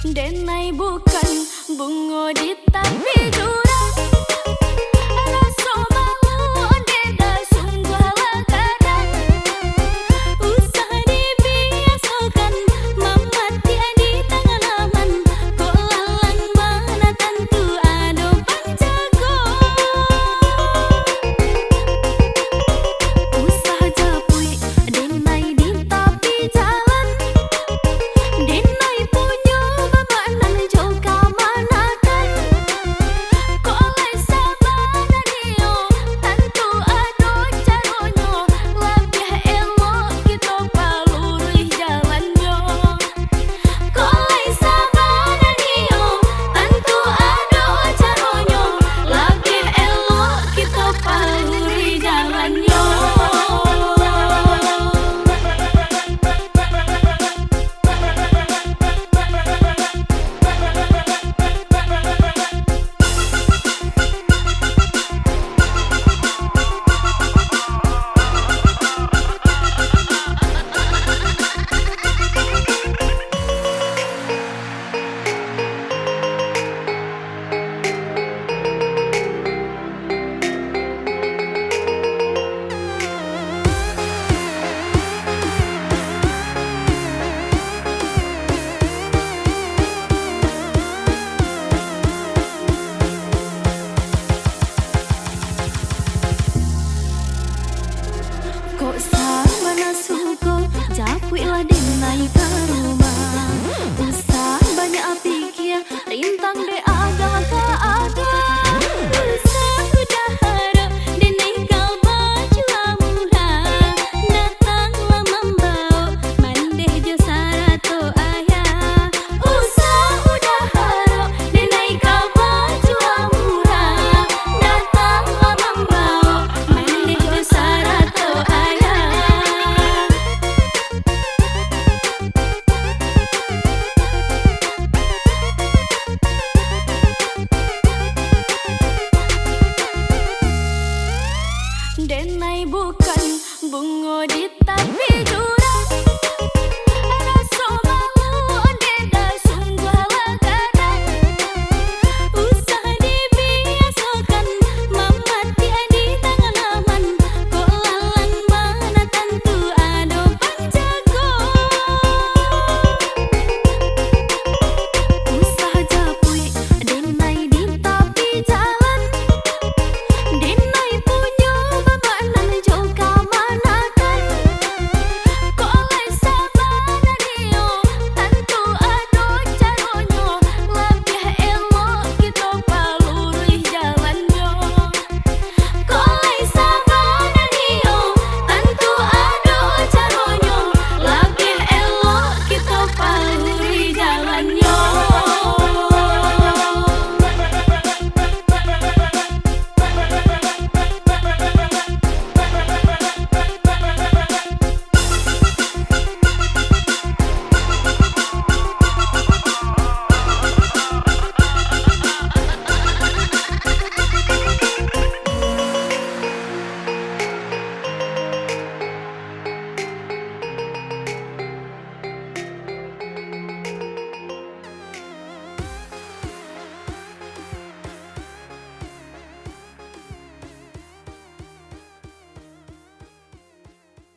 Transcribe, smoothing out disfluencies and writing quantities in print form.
Denai bukan bunga di tepi jurang, rasa malu deda sungguh lagaran. Usah dibiasakan mama tiada tangan aman, kok lalang mana tentu ada panjago. Usah japui denai di tepi jalan, denai punya mamanan joka manakan. Kok oleh sabana dio tentu ada caronyo, lebih elok kita paluri jalannya. Kok oleh sabana dio tentu ada caronyo, lebih elok kita paluri jalannya. Kok sabana suko japui lah denai ke rumah. Usah banyak pikir rintang de